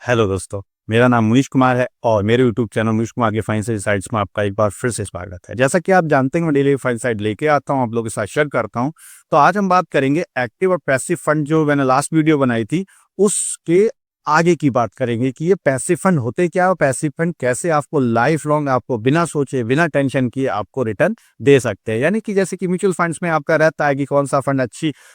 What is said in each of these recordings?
Hello दोस्तों, मेरा नाम मुनीश कुमार है और मेरे यूट्यूब चैनल मुनीश कुमार के फाइनेंशियल साइट्स में आपका एक बार फिर से स्वागत है। जैसा कि आप जानते हैं, मैं डेली फाइनेंशियल साइट लेके आता हूं, आप लोगों के साथ शेयर करता हूं। तो आज हम बात करेंगे एक्टिव और पैसिव फंड। जो मैंने लास्ट वीडियो बनाई थी उसके आगे की बात करेंगे कि ये पैसिव फंड होते क्या है और पैसिव फंड कैसे आपको लाइफ लॉन्ग, आपको बिना सोचे बिना टेंशन किए आपको रिटर्न दे सकते हैं। यानी कि जैसे कि म्यूचुअल फंड्स में आपका रहता है कि कौन सा फंड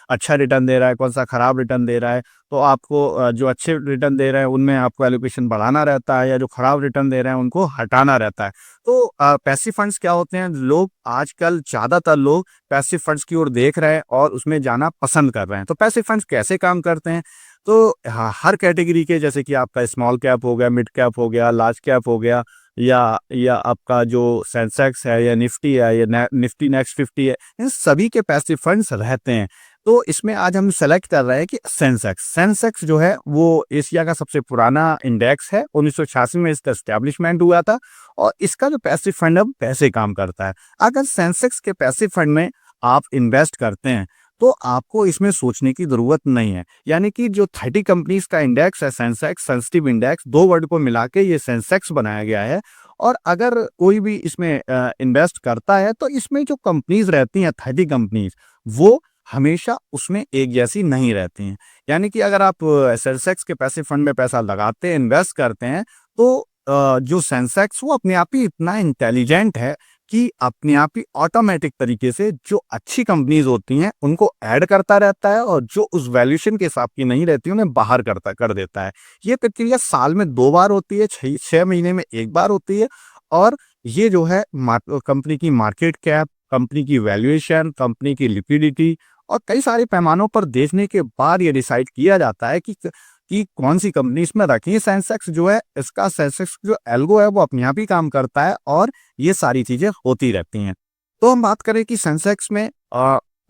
अच्छा रिटर्न दे रहा है, कौन सा खराब रिटर्न दे रहा है। तो आपको जो अच्छे रिटर्न दे रहे हैं उनमें आपको एलोकेशन बढ़ाना रहता है, या जो खराब रिटर्न दे रहे हैं उनको हटाना रहता है। तो पैसिव फंड्स क्या होते हैं? लोग आजकल ज़्यादातर लोग पैसिव फंड्स की ओर देख रहे हैं और उसमें जाना पसंद कर रहे हैं। तो पैसिव फंड्स कैसे काम करते हैं? तो हर कैटेगरी के, जैसे कि आपका स्मॉल कैप हो गया, मिड कैप हो गया, लार्ज कैप हो गया, या आपका जो सेंसेक्स है या निफ्टी है या निफ्टी नेक्स्ट 50 है, इन सभी के पैसिव फंड्स रहते हैं। तो इसमें आज हम सेलेक्ट कर रहे हैं कि सेंसेक्स जो है वो एशिया का सबसे पुराना इंडेक्स है। 1986 में इसका एस्टेब्लिशमेंट हुआ था और इसका जो पैसिव फंड अब पैसे काम करता है। अगर सेंसेक्स के पैसिव फंड में आप इन्वेस्ट करते हैं तो आपको इसमें सोचने की जरूरत नहीं है। यानी कि जो 30 कंपनीज का इंडेक्स है सेंसेक्स, सेंसिटिव इंडेक्स, दो वर्ड को मिला के ये सेंसेक्स बनाया गया है। और अगर कोई भी इसमें इन्वेस्ट करता है तो इसमें जो कंपनीज रहती हैं 30 कंपनीज, वो हमेशा उसमें एक जैसी नहीं रहती हैं। यानी कि अगर आप सेंसेक्स के पैसिव फंड में पैसा लगाते हैं, इन्वेस्ट करते हैं, तो जो सेंसेक्स वो अपने आप ही इतना इंटेलिजेंट है कि अपने आप ही ऑटोमेटिक तरीके से जो अच्छी कंपनीज होती हैं उनको ऐड करता रहता है, और जो उस वैल्यूएशन के हिसाब की नहीं रहती उन्हें बाहर कर देता है। ये प्रक्रिया साल में 2 बार होती है, 6 महीने में 1 बार होती है। और ये जो है कंपनी की मार्केट कैप, कंपनी की वैल्यूएशन, कंपनी की लिक्विडिटी और कई सारे पैमानों पर देखने के बाद ये डिसाइड किया जाता है कि कौन सी कंपनी इसमें रखी है। सेंसेक्स जो है, इसका सेंसेक्स जो एल्गो है वो अपने आप ही काम करता है और ये सारी चीजें होती रहती हैं। तो हम बात करें कि सेंसेक्स में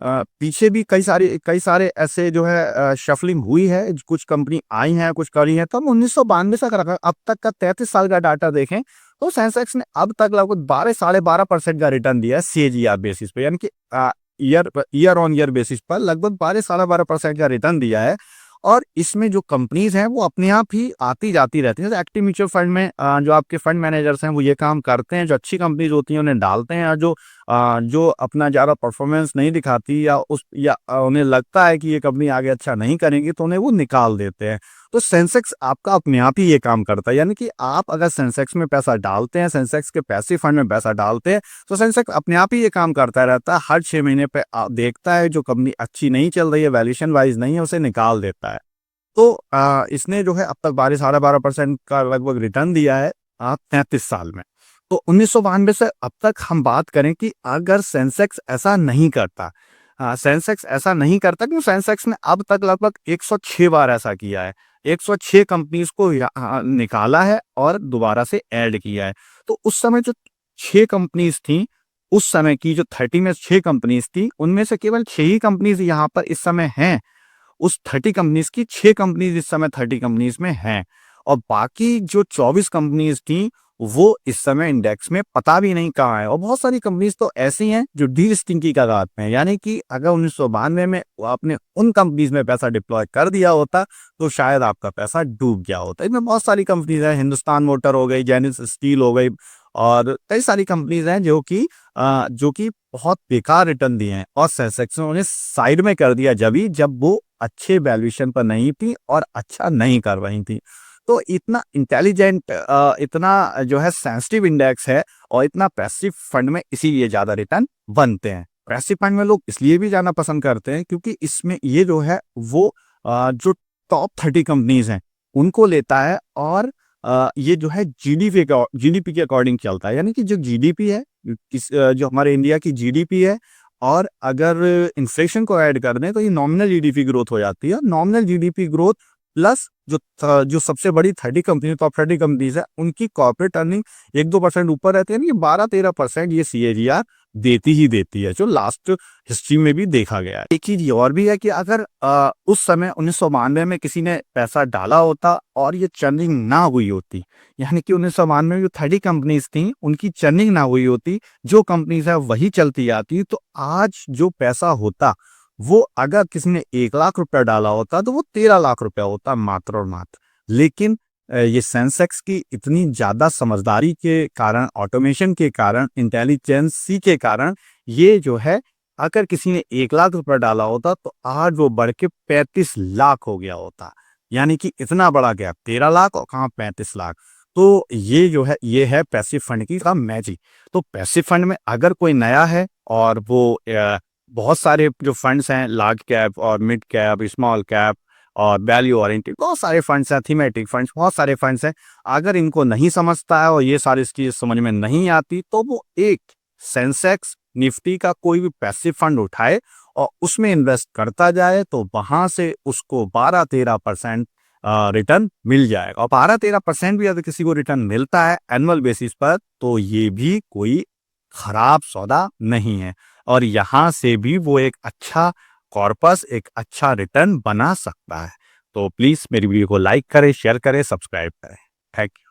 पीछे भी कई सारे ऐसे जो है शफलिंग हुई है, कुछ कंपनी आई हैं, कुछ करी हैं। तो हम 1992 से अगर अब तक का 33 साल का डाटा देखें तो सेंसेक्स ने अब तक लगभग 12-12.5% का रिटर्न दिया है सीएजीआर बेसिस पे। यानी कि ईयर ऑन ईयर बेसिस पर लगभग 12-12.5% का रिटर्न दिया है। और इसमें जो कंपनीज हैं वो अपने आप ही आती जाती रहती हैं। जैसे एक्टिव म्यूचुअल फंड में जो आपके फंड मैनेजर्स हैं वो ये काम करते हैं, जो अच्छी कंपनीज होती हैं उन्हें डालते हैं, और जो अपना ज़्यादा परफॉर्मेंस नहीं दिखाती या उन्हें लगता है कि ये कंपनी आगे अच्छा नहीं करेंगी तो उन्हें वो निकाल देते हैं। तो सेंसेक्स आपका अपने आप ही ये काम करता है। यानी कि आप अगर सेंसेक्स में पैसा डालते हैं, सेंसेक्स के पैसिव फंड में पैसा डालते हैं, तो सेंसेक्स अपने आप ही ये काम करता रहता है। हर 6 महीने पे देखता है जो कंपनी अच्छी नहीं चल रही है, वैल्यूएशन वाइज नहीं है, उसे निकाल देता है। तो इसने जो है अब तक 12-12.5% का लगभग रिटर्न दिया है 33 साल में। तो 1992 से अब तक हम बात करें कि अगर सेंसेक्स ऐसा नहीं करता, सेंसेक्स ऐसा नहीं करता, क्योंकि सेंसेक्स ने अब तक लगभग 106 बार ऐसा किया है। 106 कंपनीज को निकाला है और दोबारा से ऐड किया है। तो उस समय जो 6 कंपनीज थी, उस समय की जो 30 में 6 कंपनीज थी, उनमें से केवल 6 ही कंपनीज यहाँ पर इस समय हैं। उस 30 कंपनीज की 6 कंपनीज इस समय 30 कंपनीज में हैं, और बाकी जो 24 कंपनीज थी वो इस समय इंडेक्स में पता भी नहीं कहाँ है। और बहुत सारी कंपनीज तो ऐसी हैं जो डीलिस्टिंग की कगार पे हैं। यानी कि अगर 1992 में आपने उन कंपनीज में पैसा डिप्लॉय कर दिया होता तो शायद आपका पैसा डूब गया होता। इसमें बहुत सारी कंपनीज हैं, हिंदुस्तान मोटर हो गई, जेनिस स्टील हो गई, और कई सारी कंपनीज हैं जो कि बहुत बेकार रिटर्न दिए हैं, और सेंसेक्स ने उन्हें साइड में कर दिया जब वो अच्छे वैल्यूएशन पर नहीं थी और अच्छा नहीं कर रही थी। तो इतना इंटेलिजेंट, इतना जो है सेंसिटिव इंडेक्स है, और इतना पैसिव फंड में इसीलिए ज्यादा रिटर्न बनते हैं। पैसिव फंड में लोग इसलिए भी जाना पसंद करते हैं क्योंकि इसमें ये जो है वो जो टॉप 30 कंपनीज हैं उनको लेता है, और ये जो है जीडीपी के अकॉर्डिंग चलता है। यानी कि जो जीडीपी है, जो हमारे इंडिया की जीडीपी है, और अगर इन्फ्लेशन को ऐड कर दें तो ये नॉमिनल जीडीपी ग्रोथ हो जाती है। नॉमिनल जीडीपी ग्रोथ प्लस जो सबसे बड़ी 30 कंपनी, टॉप 30 कंपनीज है, उनकी कॉर्पोरेट अर्निंग 1-2% ऊपर रहती है। यानी कि 12-13% ये सीएजीआर देती ही देती है, जो लास्ट हिस्ट्री में भी देखा गया है। एक चीज ये और भी है कि अगर उस समय 1992 में किसी ने पैसा डाला होता और ये चर्निंग ना हुई होती, यानी कि 1992 में जो 30 कंपनीज थी उनकी चर्निंग ना हुई होती, जो कंपनीज है वही चलती आती, तो आज जो पैसा होता वो, अगर किसी ने 1 लाख रुपया डाला होता तो वो 13 लाख रुपया होता, मात्र और मात्र। लेकिन ये सेंसेक्स की इतनी ज़्यादा समझदारी के कारण, ऑटोमेशन के कारण, इंटेलिजेंसी के कारण ये जो है, अगर किसी ने 1 लाख रुपए डाला होता तो आज वो बढ़ के 35 लाख हो गया होता। यानी कि इतना बड़ा गैप, 13 लाख और कहाँ 35 लाख। तो ये जो है, ये है पैसिव फंड की का मैजिक। तो पैसिव फंड में अगर कोई नया है और वो बहुत सारे जो फंड्स हैं, लार्ज कैप और मिड कैप, स्मॉल कैप और वैल्यू ओरिएंटेड, बहुत सारे फंड्स हैं, थीमेटिक फंड्स, बहुत सारे फंड्स हैं। अगर इनको नहीं समझता है और ये सारी चीज़ समझ में नहीं आती, तो वो एक सेंसेक्स, निफ्टी का कोई भी पैसिव फंड उठाए और उसमें इन्वेस्ट करता जाए, तो वहाँ से उसको 12-13% रिटर्न मिल जाएगा। और 12-13% भी अगर किसी को रिटर्न मिलता है एनुअल बेसिस पर, तो ये भी कोई खराब सौदा नहीं है। और यहाँ से भी वो एक अच्छा कॉर्पस, एक अच्छा रिटर्न बना सकता है। तो प्लीज़ मेरी वीडियो को लाइक करें, शेयर करें, सब्सक्राइब करें। Thank you.